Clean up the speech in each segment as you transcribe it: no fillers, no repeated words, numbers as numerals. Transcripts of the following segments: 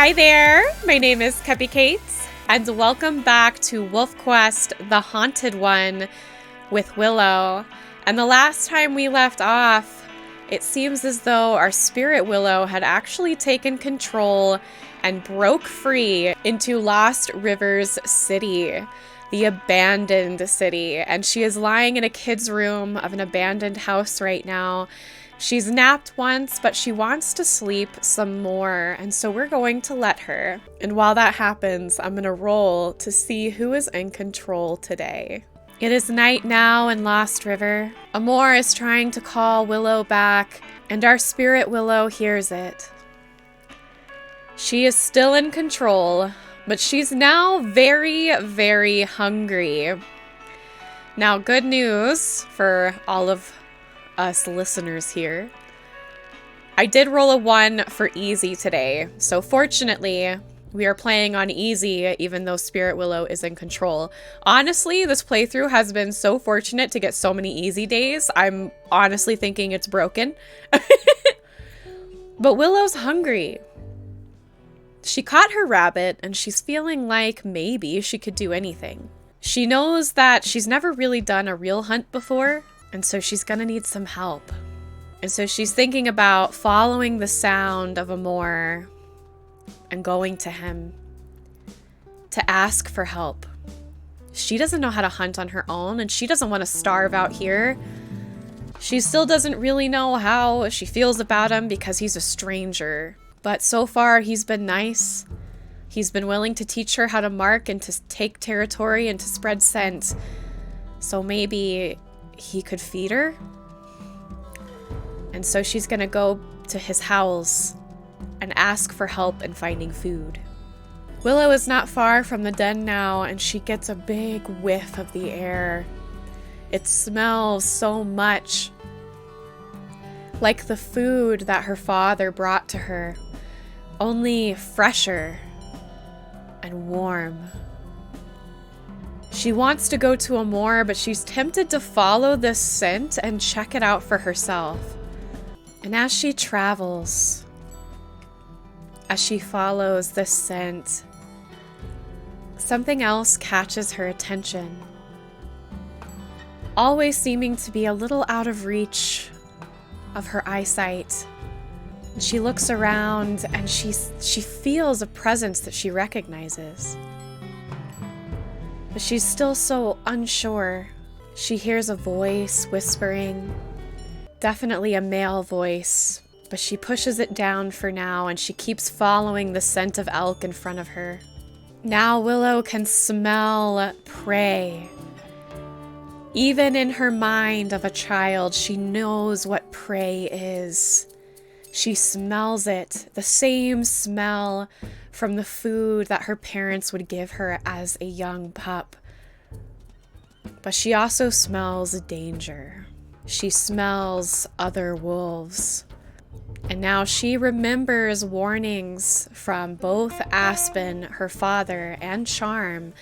Hi there, my name is Cupicate, and welcome back to WolfQuest, the Haunted One, with Willow. And the last time we left off, it seems as though our spirit Willow had actually taken control and broke free into Lost Rivers City, the abandoned city. And she is lying in a kid's room of an abandoned house right now. She's napped once, but she wants to sleep some more, and so we're going to let her. And while that happens, I'm going to roll to see who is in control today. It is night now in Lost River. Amor is trying to call Willow back, and our spirit Willow hears it. She is still in control, but she's now very, very hungry. Now, good news for all of us listeners here. I did roll a 1 for easy today, so fortunately we are playing on easy even though Spirit Willow is in control. Honestly, this playthrough has been so fortunate to get so many easy days. I'm honestly thinking it's broken. But Willow's hungry. She caught her rabbit and she's feeling like maybe she could do anything. She knows that she's never really done a real hunt before, and so she's gonna need some help. And so she's thinking about following the sound of Amor and going to him to ask for help. She doesn't know how to hunt on her own, and she doesn't want to starve out here. She still doesn't really know how she feels about him because he's a stranger. But so far, he's been nice. He's been willing to teach her how to mark and to take territory and to spread scent. So maybe he could feed her. And so she's gonna go to his house and ask for help in finding food. Willow is not far from the den now, and she gets a big whiff of the air. It smells so much like the food that her father brought to her, only fresher and warm. She wants to go to Amor, but she's tempted to follow this scent and check it out for herself. And as she travels, as she follows this scent, something else catches her attention. Always seeming to be a little out of reach of her eyesight. She looks around and she feels a presence that she recognizes. But she's still so unsure. She hears a voice whispering, definitely a male voice, but she pushes it down for now and she keeps following the scent of elk in front of her. Now Willow can smell prey. Even in her mind of a child, she knows what prey is. She smells it, the same smell from the food that her parents would give her as a young pup. But she also smells danger. She smells other wolves. And now she remembers warnings from both Aspen, her father, and Charm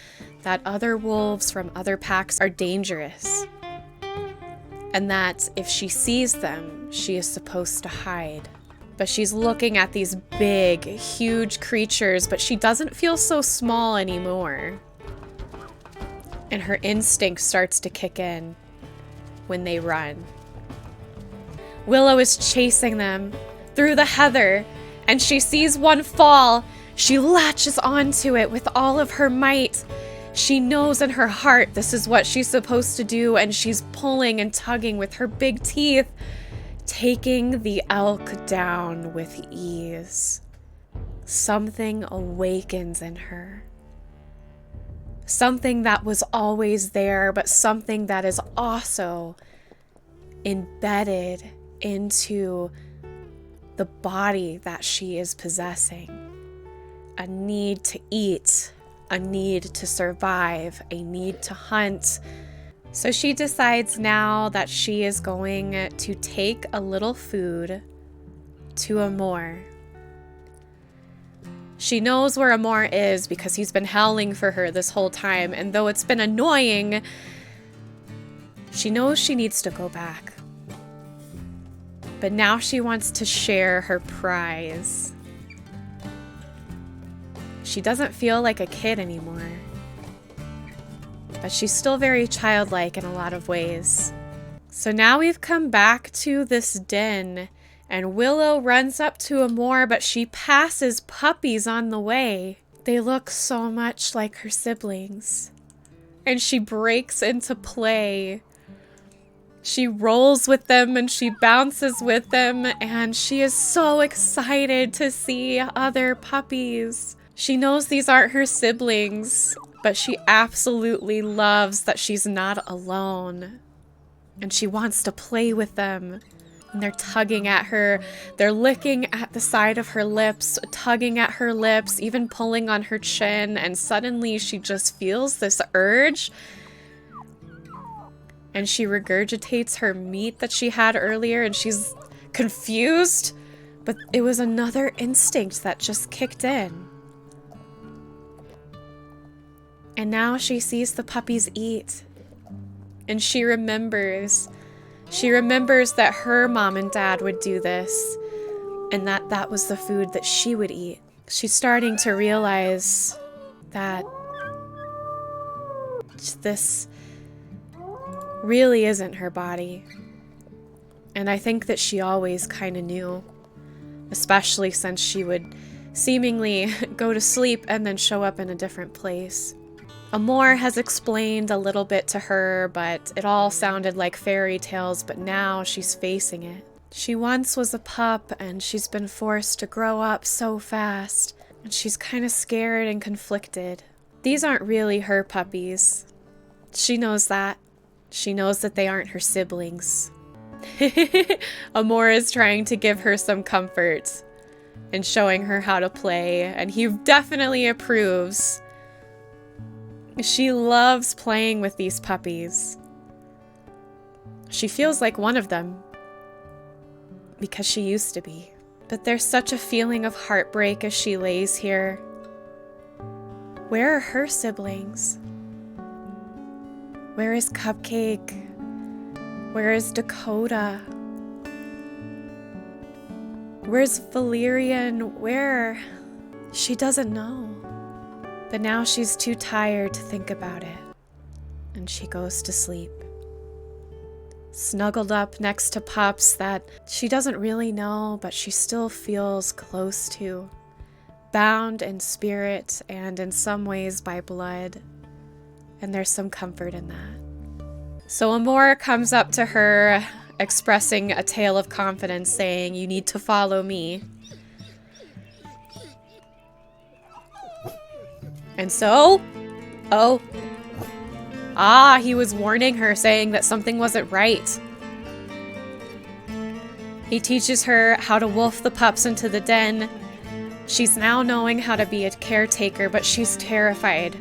that other wolves from other packs are dangerous. And that if she sees them, she is supposed to hide. But she's looking at these big, huge creatures, but she doesn't feel so small anymore. And her instinct starts to kick in when they run. Willow is chasing them through the heather, and she sees one fall. She latches onto it with all of her might. She knows in her heart this is what she's supposed to do, and she's pulling and tugging with her big teeth, taking the elk down with ease. Something awakens in her. Something that was always there, but something that is also embedded into the body that she is possessing. A need to eat, a need to survive, a need to hunt. So she decides now that she is going to take a little food to Amor. She knows where Amor is because he's been howling for her this whole time, and though it's been annoying, she knows she needs to go back. But now she wants to share her prize. She doesn't feel like a kid anymore. But she's still very childlike in a lot of ways. So now we've come back to this den, and Willow runs up to Amor, but she passes puppies on the way. They look so much like her siblings. And she breaks into play. She rolls with them and she bounces with them, and she is so excited to see other puppies. She knows these aren't her siblings, but she absolutely loves that she's not alone. And she wants to play with them. And they're tugging at her. They're licking at the side of her lips, tugging at her lips, even pulling on her chin. And suddenly she just feels this urge. And she regurgitates her meat that she had earlier, and she's confused. But it was another instinct that just kicked in. And now she sees the puppies eat. And she remembers. She remembers that her mom and dad would do this, and that was the food that she would eat. She's starting to realize that this really isn't her body. And I think that she always kind of knew, especially since she would seemingly go to sleep and then show up in a different place. Amor has explained a little bit to her, but it all sounded like fairy tales, but now she's facing it. She once was a pup, and she's been forced to grow up so fast, and she's kind of scared and conflicted. These aren't really her puppies. She knows that. She knows that they aren't her siblings. Amor is trying to give her some comfort and showing her how to play, and he definitely approves. She loves playing with these puppies. She feels like one of them, because she used to be. But there's such a feeling of heartbreak as she lays here. Where are her siblings? Where is Cupcake? Where is Dakota? Where's Valerian? Where? She doesn't know. But now she's too tired to think about it, and she goes to sleep. Snuggled up next to pups that she doesn't really know, but she still feels close to. Bound in spirit and in some ways by blood. And there's some comfort in that. So Amor comes up to her, expressing a tale of confidence, saying, "You need to follow me." And so, he was warning her, saying that something wasn't right. He teaches her how to wolf the pups into the den. She's now knowing how to be a caretaker, but she's terrified.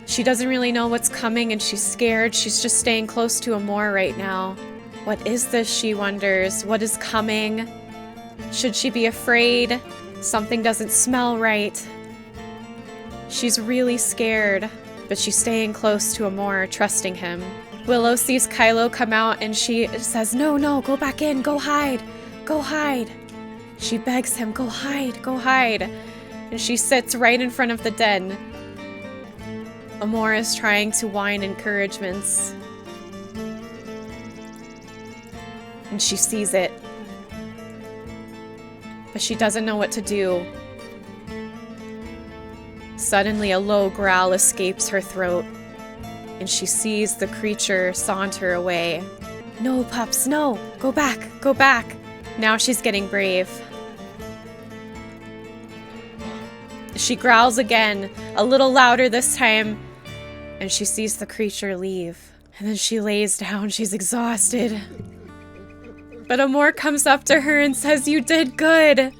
She doesn't really know what's coming, and she's scared. She's just staying close to Amor right now. What is this, she wonders? What is coming? Should she be afraid? Something doesn't smell right. She's really scared, but she's staying close to Amor, trusting him. Willow sees Kylo come out, and she says, No, go back in, go hide, go hide. She begs him, go hide, go hide. And she sits right in front of the den. Amor is trying to whine encouragements. And she sees it. But she doesn't know what to do. Suddenly, a low growl escapes her throat, and she sees the creature saunter away. No, pups, no! Go back, go back! Now she's getting brave. She growls again, a little louder this time, and she sees the creature leave. And then she lays down, she's exhausted. But Amor comes up to her and says, "You did good!"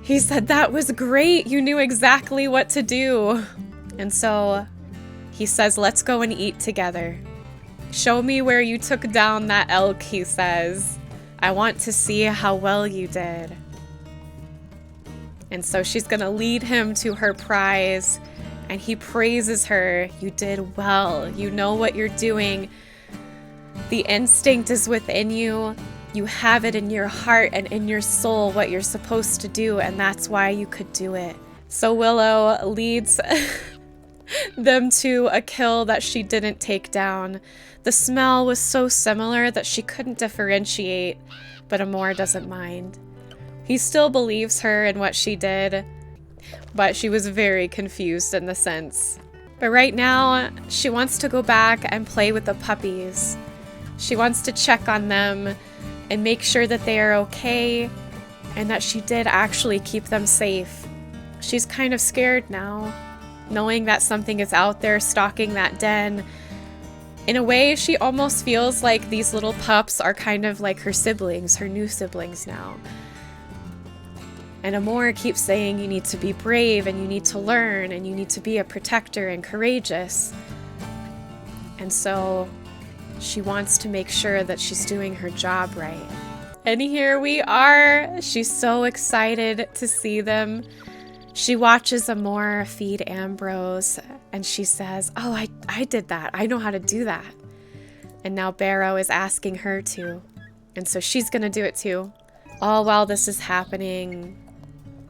He said, "That was great. You knew exactly what to do." And so he says, "Let's go and eat together. Show me where you took down that elk," he says. "I want to see how well you did." And so she's gonna lead him to her prize, and he praises her. "You did well. You know what you're doing. The instinct is within you. You have it in your heart and in your soul what you're supposed to do, and that's why you could do it. So Willow leads them to a kill that she didn't take down. The smell was so similar that she couldn't differentiate, but Amor doesn't mind. He still believes her in what she did, but she was very confused in the sense. But right now, she wants to go back and play with the puppies. She wants to check on them and make sure that they are okay and that she did actually keep them safe. She's kind of scared now, knowing that something is out there stalking that den. In a way, she almost feels like these little pups are kind of like her siblings, her new siblings now. And Amor keeps saying you need to be brave and you need to learn and you need to be a protector and courageous. And so she wants to make sure that she's doing her job right. And here we are. She's so excited to see them. She watches Amor feed Ambrose and she says, oh, I did that. I know how to do that. And now Barrow is asking her to. And so she's gonna do it too. All while this is happening,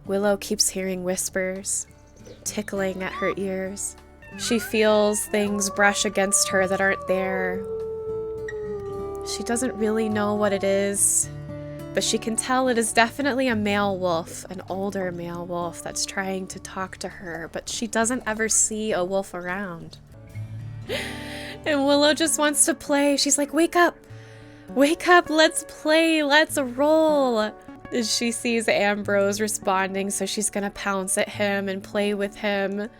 Willow keeps hearing whispers, tickling at her ears. She feels things brush against her that aren't there. She doesn't really know what it is, but she can tell it is definitely a male wolf, an older male wolf that's trying to talk to her, but she doesn't ever see a wolf around. And Willow just wants to play. She's like, wake up, let's play, let's roll. She sees Ambrose responding, so she's gonna pounce at him and play with him.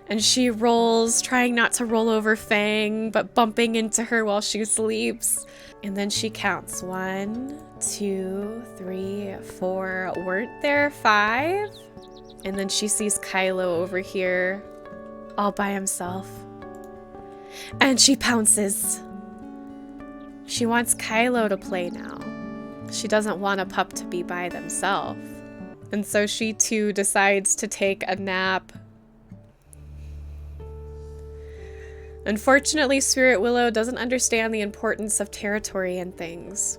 And she rolls, trying not to roll over Fang, but bumping into her while she sleeps. And then she counts 1, 2, 3, 4. Weren't there 5? And then she sees Kylo over here, all by himself. And she pounces. She wants Kylo to play now. She doesn't want a pup to be by themselves. And so she too decides to take a nap. Unfortunately, Spirit Willow doesn't understand the importance of territory and things.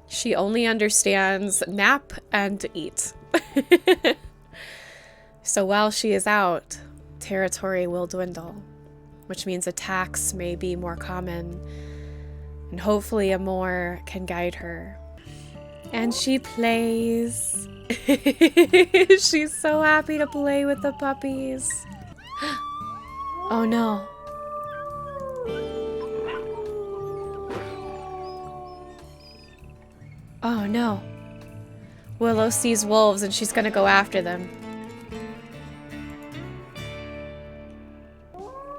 She only understands nap and eat. So while she is out, territory will dwindle, which means attacks may be more common. And hopefully Amor can guide her. And she plays. She's so happy to play with the puppies. Oh no. Oh no. Willow sees wolves and she's gonna go after them.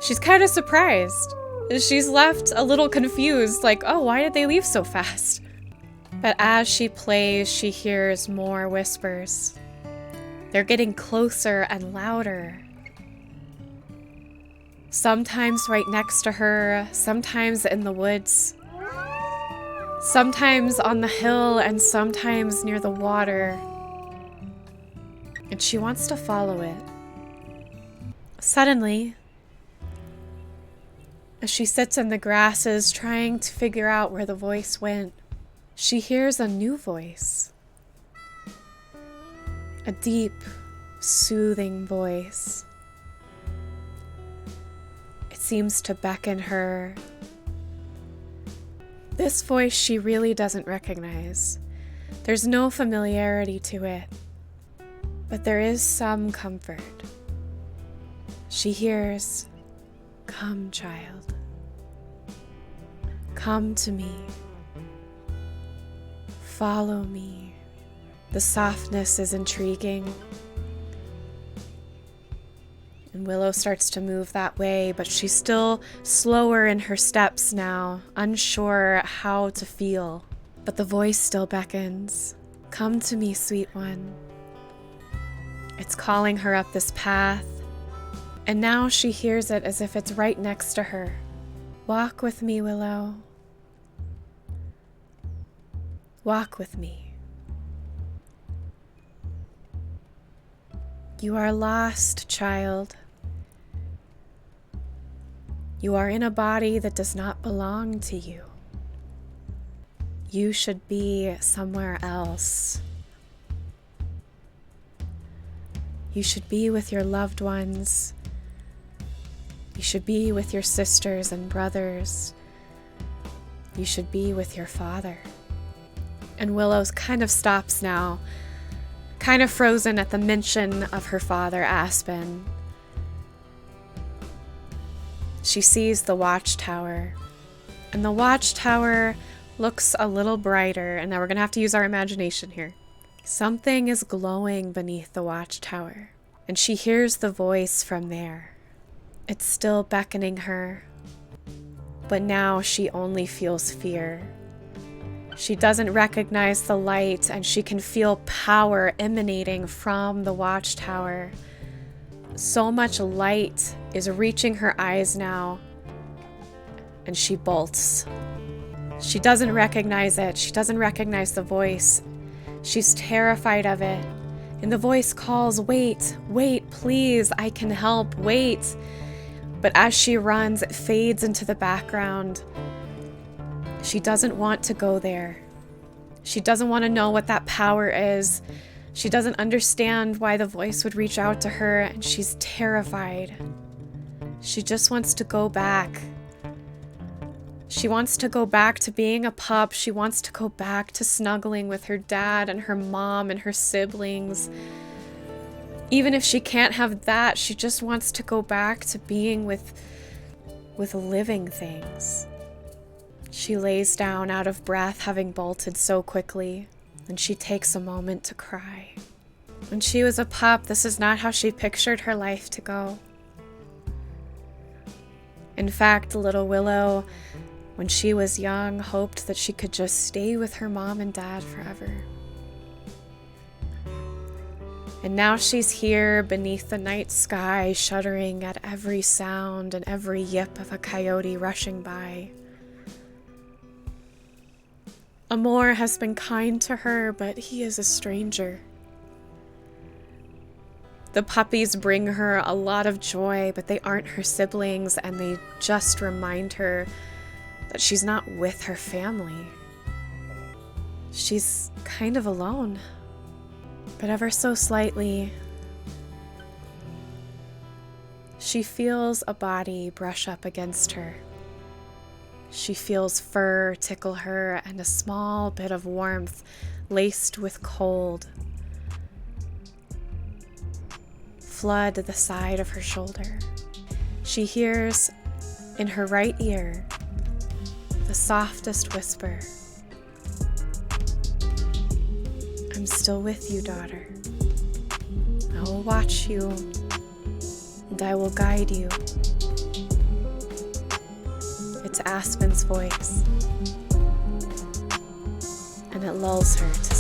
She's kind of surprised. She's left a little confused, like, oh, why did they leave so fast? But as she plays, she hears more whispers. They're getting closer and louder. Sometimes right next to her, sometimes in the woods, sometimes on the hill, and sometimes near the water. And she wants to follow it. Suddenly, as she sits in the grasses trying to figure out where the voice went, she hears a new voice. A deep, soothing voice. It seems to beckon her. This voice she really doesn't recognize. There's no familiarity to it, but there is some comfort. She hears, "Come, child. Come to me. Follow me." The softness is intriguing. And Willow starts to move that way, but she's still slower in her steps now, unsure how to feel. But the voice still beckons. "Come to me, sweet one." It's calling her up this path, and now she hears it as if it's right next to her. "Walk with me, Willow. Walk with me. You are lost, child. You are in a body that does not belong to you. You should be somewhere else. You should be with your loved ones. You should be with your sisters and brothers. You should be with your father. And Willow kind of stops now, kind of frozen at the mention of her father, Aspen. She sees the watchtower, and the watchtower looks a little brighter, and now we're going to have to use our imagination here. Something is glowing beneath the watchtower, and she hears the voice from there. It's still beckoning her, but now she only feels fear. She doesn't recognize the light, and she can feel power emanating from the watchtower. So much light is reaching her eyes now, and she bolts. She doesn't recognize it. She doesn't recognize the voice. She's terrified of it. And the voice calls, "Wait, wait, please, I can help, wait." But as she runs, it fades into the background. She doesn't want to go there. She doesn't want to know what that power is. She doesn't understand why the voice would reach out to her, and she's terrified. She just wants to go back. She wants to go back to being a pup. She wants to go back to snuggling with her dad and her mom and her siblings. Even if she can't have that, she just wants to go back to being with living things. She lays down out of breath, having bolted so quickly, and she takes a moment to cry. When she was a pup, this is not how she pictured her life to go. In fact, little Willow, when she was young, hoped that she could just stay with her mom and dad forever. And now she's here beneath the night sky, shuddering at every sound and every yip of a coyote rushing by. Amor has been kind to her, but he is a stranger. The puppies bring her a lot of joy, but they aren't her siblings, and they just remind her that she's not with her family. She's kind of alone, but ever so slightly. She feels a body brush up against her. She feels fur tickle her and a small bit of warmth laced with cold flood the side of her shoulder. She hears in her right ear the softest whisper, "I'm still with you, daughter. I will watch you, and I will guide you." It's Aspen's voice, and it lulls her to